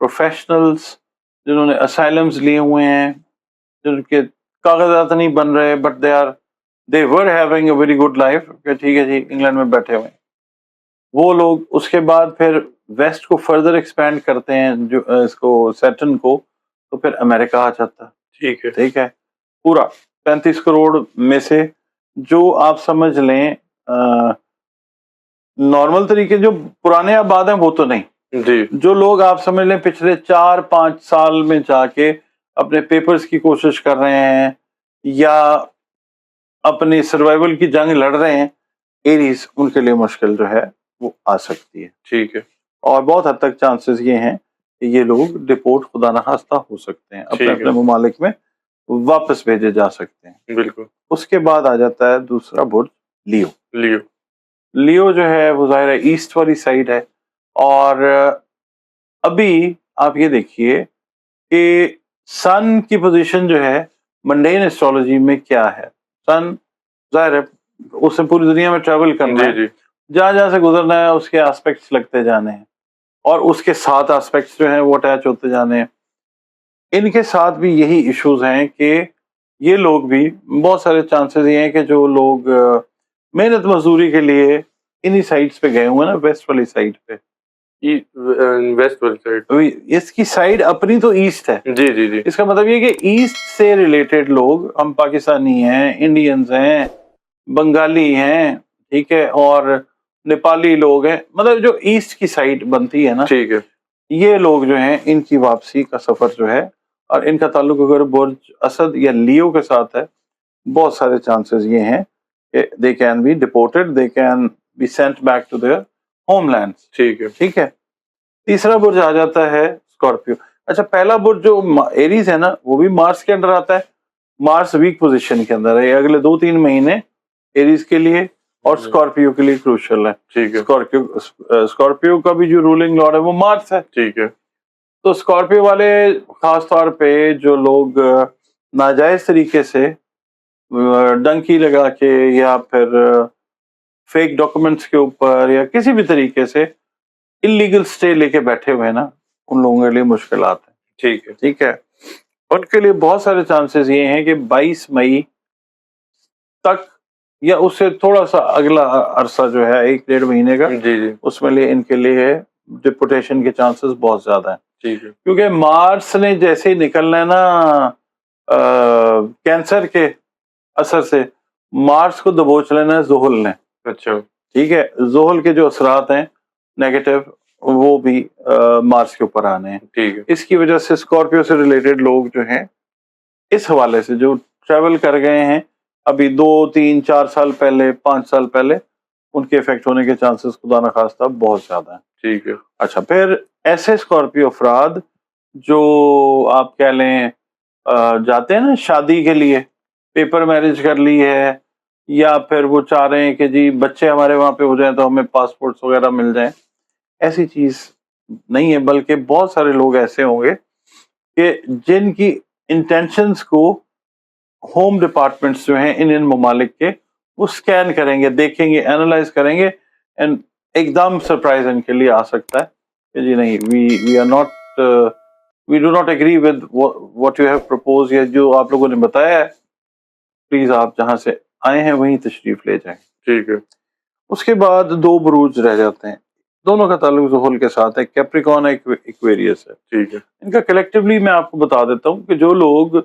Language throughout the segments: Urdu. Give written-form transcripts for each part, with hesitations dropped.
پروفیشنلز جنہوں نے اسائلمز لیے ہوئے ہیں, جن کے کاغذات نہیں بن رہے, but they were having a very good life, کہ ٹھیک ہے جی انگلینڈ میں بیٹھے ہوئے ہیں. وہ لوگ اس کے بعد پھر ویسٹ کو فردر ایکسپینڈ کرتے ہیں, جو اس کو سیٹن کو, تو پھر امریکہ آ جاتا ہے. ٹھیک ہے, پورا 35 کروڑ میں سے جو آپ سمجھ لیں نارمل طریقے جو پرانے آباد ہیں وہ تو نہیں جی, جو لوگ آپ سمجھ لیں پچھلے 4-5 سال میں جا کے اپنے پیپرز کی کوشش کر رہے ہیں یا اپنی سروائیول کی جنگ لڑ رہے ہیں, ایریز ان کے لیے مشکل جو ہے وہ آ سکتی ہے. ٹھیک ہے, اور بہت حد تک چانسز یہ ہیں کہ یہ لوگ ڈپورٹ خدا نخواستہ ہو سکتے ہیں, اپنے اپنے ممالک میں واپس بھیجے جا سکتے ہیں. بالکل. اس کے بعد آ جاتا ہے دوسرا برج لیو. لیو جو ہے وہ ظاہر ہے ایسٹ والی سائڈ ہے, اور ابھی آپ یہ دیکھیے کہ سن کی پوزیشن جو ہے منڈین ایسٹرولوجی میں کیا ہے. سن ظاہر ہے اس نے پوری دنیا میں ٹریول کرنا ہے, جہاں جہاں سے گزرنا ہے اس کے آسپیکٹس لگتے جانے ہیں, اور اس کے ساتھ آسپیکٹس جو ہیں وہ اٹیچ ہوتے جانے ہیں. ان کے ساتھ بھی یہی ایشوز ہیں کہ یہ لوگ بھی بہت سارے چانسز یہ ہیں کہ جو لوگ محنت مزدوری کے لیے انہی سائڈس پہ گئے ہوئے ہیں نا, ویسٹ والی سائڈ پہ, ویسٹ والی سائڈ, اس کی سائڈ اپنی تو ایسٹ ہے. جی, اس کا مطلب یہ کہ ایسٹ سے ریلیٹڈ لوگ, ہم پاکستانی ہیں, انڈینز ہیں, بنگالی ہیں, ٹھیک ہے, اور نیپالی لوگ ہیں, مطلب جو ایسٹ کی سائڈ بنتی ہے نا, ٹھیک ہے, یہ لوگ جو ہیں ان کی واپسی کا سفر جو ہے, اور ان کا تعلق اگر برج اسد یا لیو کے ساتھ ہے, بہت سارے چانسز یہ ہیں کہ they can be deported, they can be sent back to their homelands. ٹھیک ہے. تیسرا برج آ جاتا ہے اسکارپیو. اچھا, پہلا برج جو ایریز ہے نا وہ بھی مارس کے انڈر آتا ہے. مارس ویک پوزیشن کے اندر ہے, اگلے 2-3 مہینے ایریز کے لیے اور اسکارپیو کے لیے کروشل ہے. اسکارپیو کا بھی جو رولنگ لارڈ ہے وہ مارس ہے. ٹھیک ہے. تو اسکارپیو والے خاص طور پہ جو لوگ ناجائز طریقے سے ڈنکی لگا کے یا پھر فیک ڈاکومنٹس کے اوپر یا کسی بھی طریقے سے انلیگل سٹے لے کے بیٹھے ہوئے نا, ان لوگوں کے لیے مشکلات ہیں. ٹھیک ہے. ان کے لیے بہت سارے چانسز یہ ہیں کہ 22 مئی تک یا اس سے تھوڑا سا اگلا عرصہ جو ہے 1-1.5 مہینے کا, اس میں لیے ان کے لیے ڈپورٹیشن کے چانسز بہت زیادہ ہیں. کیونکہ مارس نے جیسے ہی نکلنا ہے نا کینسر کے اثر سے, مارس کو دبوچ لینا ہے زحل نے. اچھا, ٹھیک ہے. زحل کے جو اثرات ہیں نیگیٹو وہ بھی مارس کے اوپر آنے ہیں. ٹھیک ہے. اس کی وجہ سے اسکارپیو سے ریلیٹڈ لوگ جو ہیں اس حوالے سے جو ٹریول کر گئے ہیں ابھی 2-3-4 سال پہلے, 5 سال پہلے, ان کے افیکٹ ہونے کے چانسز خدا نخواستہ بہت زیادہ ہیں. ٹھیک ہے. اچھا, پھر ایسے اسکارپیو افراد جو آپ کہہ لیں جاتے ہیں نا شادی کے لیے, پیپر میرج کر لی ہے, یا پھر وہ چاہ رہے ہیں کہ جی بچے ہمارے وہاں پہ ہو جائیں تو ہمیں پاسپورٹس وغیرہ مل جائیں, ایسی چیز نہیں ہے. بلکہ بہت سارے لوگ ایسے ہوں گے کہ جن کی انٹینشنز کو ہوم ڈپارٹمنٹس جو ہیں ان ممالک کے وہ سکین کریں گے, دیکھیں گے, اینالائز کریں گے, اینڈ ایک دم سرپرائز ان کے لیے آ سکتا ہے کہ جی نہیں, we do not agree with what you have proposed, یا جو آپ لوگوں نے بتایا ہے, پلیز آپ جہاں سے آئے ہیں وہیں تشریف لے جائیں. ٹھیک ہے. اس کے بعد 2 بروج رہ جاتے ہیں, دونوں کا تعلق زحل کے ساتھ ہے, کیپریکون ہے, ایکویریس ہے. ٹھیک ہے. ان کا کلیکٹیولی میں آپ کو بتا دیتا ہوں کہ جو لوگ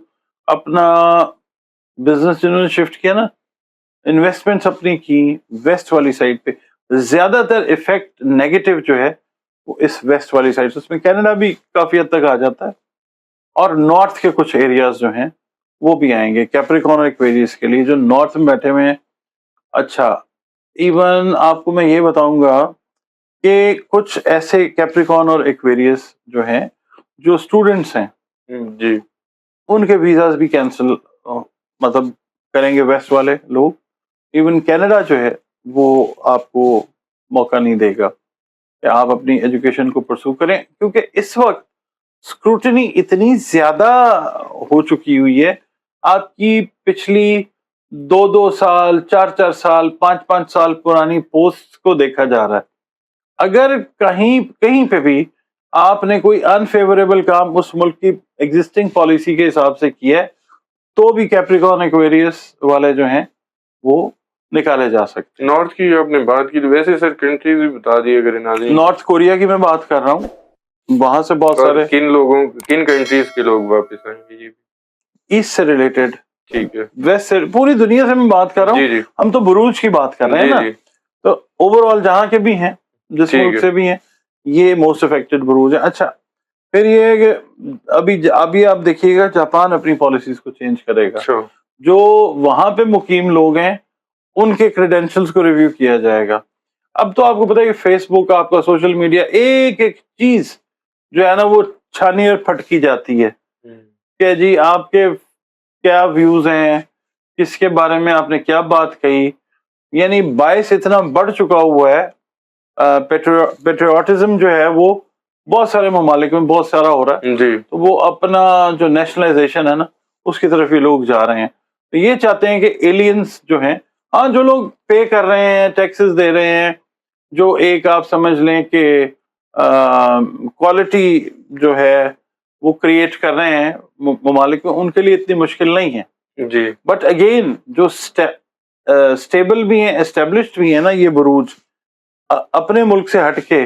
اپنا بزنس جنہوں نے شفٹ کیا نا, انویسٹمنٹس اپنی کی ویسٹ والی سائڈ پہ, زیادہ تر ایفیکٹ نیگیٹو جو ہے وہ اس ویسٹ والی سائڈ سے, اس میں کینیڈا بھی کافی حد تک آ جاتا ہے, اور نارتھ کے کچھ ایریاز جو ہیں وہ بھی آئیں گے کیپریکون اور ایکویریس کے لیے جو نارتھ میں بیٹھے ہوئے ہیں. اچھا, ایون آپ کو میں یہ بتاؤں گا کہ کچھ ایسے کیپریکون اور ایکویریس جو ہیں جو اسٹوڈنٹس ہیں, جی, ان کے ویزاز بھی کینسل مطلب کریں گے ویسٹ والے لوگ. ایون کینیڈا جو ہے وہ آپ کو موقع نہیں دے گا کہ آپ اپنی ایجوکیشن کو پرسو کریں, کیونکہ اس وقت اسکروٹنی اتنی زیادہ ہو چکی ہوئی ہے. آپ کی پچھلی 2 سال 4 سال 5 سال پرانی پوسٹ کو دیکھا جا رہا ہے. اگر کہیں پہ بھی آپ نے کوئی انفیوریبل کام اس ملک کی ایگزسٹنگ پالیسی کے حساب سے کیا ہے تو بھی کیپریکارن ایکویریس والے جو ہیں وہ نکالے جا سکتے ہیں۔ نارتھ کی آپ نے بات کی تو ویسے سر کنٹریز بھی بتا دی اگر ناظرین۔ نارتھ کوریا کی میں بات کر رہا ہوں، وہاں سے بہت سارے کن کنٹریز کے لوگ واپس آئیں گے؟ ایسٹ سے ریلیٹڈ، ٹھیک ہے، ویسٹ سے، پوری دنیا سے میں بات کر رہا ہوں، جی ہم تو بروج کی بات کر رہے ہیں نا، تو اوور آل جہاں کے بھی ہیں، جس ملک سے بھی ہیں، یہ موسٹ افیکٹڈ بروج ہے۔ اچھا پھر یہ ہے کہ ابھی آپ دیکھیے گا جاپان اپنی پالیسیز کو چینج کرے گا، جو وہاں پہ مقیم لوگ ہیں ان کے کریڈینشلز کو ریویو کیا جائے گا۔ اب تو آپ کو پتا ہے کہ فیس بک، آپ کا سوشل میڈیا، ایک ایک چیز جو ہے نا وہ چھانی اور پھٹکی جاتی ہے کہ جی آپ کے کیا ویوز ہیں، کس کے بارے میں آپ نے کیا بات کہی، یعنی باعث اتنا بڑھ چکا ہوا ہے، پیٹریوٹزم جو ہے وہ بہت سارے ممالک میں بہت سارا ہو رہا ہے، تو وہ اپنا جو نیشنلائزیشن ہے نا اس کی طرف یہ لوگ جا رہے ہیں، تو یہ چاہتے ہیں کہ ایلینز جو ہیں، ہاں جو لوگ پے کر رہے ہیں، ٹیکسز دے رہے ہیں، جو ایک آپ سمجھ لیں کہ کوالٹی جو ہے وہ کریٹ کر رہے ہیں ممالک میں، ان کے لیے اتنی مشکل نہیں ہے جی، بٹ اگین جو اسٹیبل بھی ہیں، اسٹیبلشڈ بھی ہیں نا یہ بروج، اپنے ملک سے ہٹ کے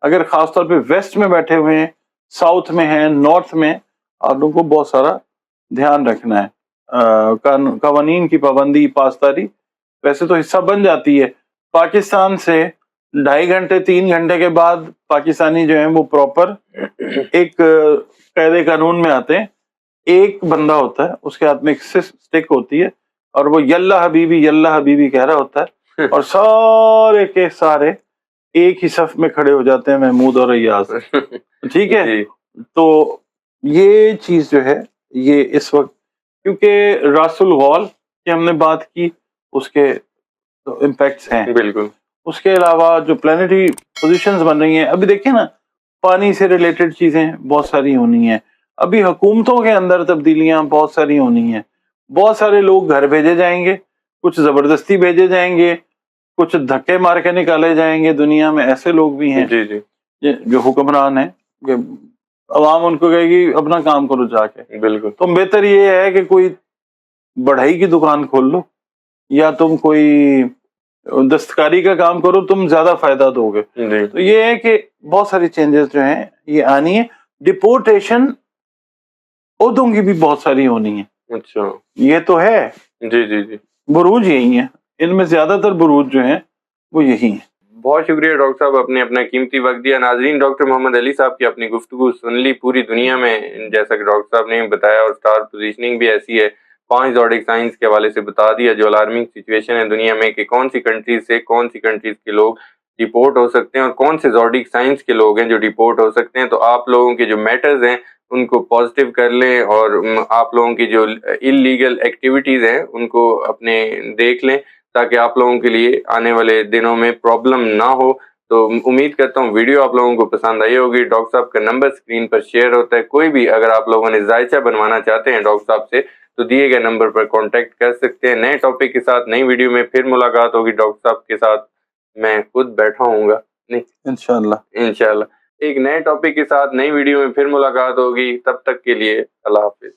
اگر خاص طور پہ ویسٹ میں بیٹھے ہوئے ہیں، ساؤتھ میں ہیں، نارتھ میں، آپ لوگوں کو بہت سارا دھیان رکھنا ہے۔ قوانین کی پابندی، پاسداری ویسے تو حصہ بن جاتی ہے، پاکستان سے 2.5 گھنٹے 3 گھنٹے کے بعد پاکستانی جو ہیں وہ پراپر ایک قاعدے قانون میں آتے ہیں، ایک بندہ ہوتا ہے اس کے ہاتھ میں ایک سٹک ہوتی ہے اور وہ یلا حبیبی یلا حبیبی کہہ رہا ہوتا ہے اور سارے کے سارے ایک ہی صف میں کھڑے ہو جاتے ہیں، محمود اور ایاز، ٹھیک ہے۔ تو یہ چیز جو ہے یہ اس وقت، کیونکہ راس الغول کی ہم نے بات کی، اس کے امپیکٹس ہیں بالکل، اس کے علاوہ جو پلانیٹری پوزیشنز بن رہی ہیں، ابھی دیکھیں نا پانی سے ریلیٹڈ چیزیں بہت ساری ہونی ہیں، ابھی حکومتوں کے اندر تبدیلیاں بہت ساری ہونی ہیں، بہت سارے لوگ گھر بھیجے جائیں گے، کچھ زبردستی بھیجے جائیں گے، کچھ دھکے مار کے نکالے جائیں گے، دنیا میں ایسے لوگ بھی ہیں جو حکمران ہیں کہ عوام ان کو کہے گی اپنا کام کرو جا کے، بالکل، تو بہتر یہ ہے کہ کوئی بڑھائی کی دکان کھول لو یا تم کوئی دستکاری کا کام کرو، تم زیادہ فائدہ دو گے۔ تو یہ ہے کہ بہت ساری چینجز جو ہیں یہ آنی ہے، ڈپورٹیشن عہدوں کی بھی بہت ساری ہونی ہے۔ اچھا یہ تو ہے، جی بروج یہی ہیں، ان میں زیادہ تر بروج جو ہیں وہ یہی ہیں۔ بہت شکریہ ڈاکٹر صاحب، اپنے اپنا قیمتی وقت دیا۔ ناظرین، ڈاکٹر محمد علی صاحب کی اپنی گفتگو سن لی، پوری دنیا میں جیسا کہ ڈاکٹر صاحب نے بتایا، اور اسٹار پوزیشننگ بھی ایسی ہے، 5 زوڈک سائنس کے حوالے سے بتا دیا، جو الارمنگ سچویشن ہے دنیا میں کہ کون سی کنٹریز سے کون سی کنٹریز کے لوگ ڈیپورٹ ہو سکتے ہیں اور کون سے زوڈک سائنس کے لوگ ہیں جو ڈیپورٹ ہو سکتے ہیں۔ تو آپ لوگوں کے جو میٹرز ہیں ان کو پازیٹیو کر لیں، اور آپ لوگوں کی جو انلیگل ایکٹیویٹیز ہیں ان کو اپنے دیکھ لیں، تاکہ آپ لوگوں کے لیے آنے والے دنوں میں پرابلم نہ ہو۔ تو امید کرتا ہوں ویڈیو آپ لوگوں کو پسند آئی ہوگی۔ ڈاکٹر صاحب کا نمبر اسکرین پر شیئر ہوتا ہے، کوئی بھی اگر آپ لوگوں نے ذائچہ بنوانا چاہتے ہیں ڈاکٹر صاحب سے تو دیے گئے نمبر پر کانٹیکٹ کر سکتے ہیں۔ نئے ٹاپک کے ساتھ نئی ویڈیو میں پھر ملاقات ہوگی۔ ڈاکٹر صاحب کے ساتھ میں خود بیٹھا ہوں گا، نہیں انشاءاللہ ایک نئے ٹاپک کے ساتھ نئی ویڈیو میں پھر ملاقات ہوگی۔ تب تک کے لیے اللہ حافظ۔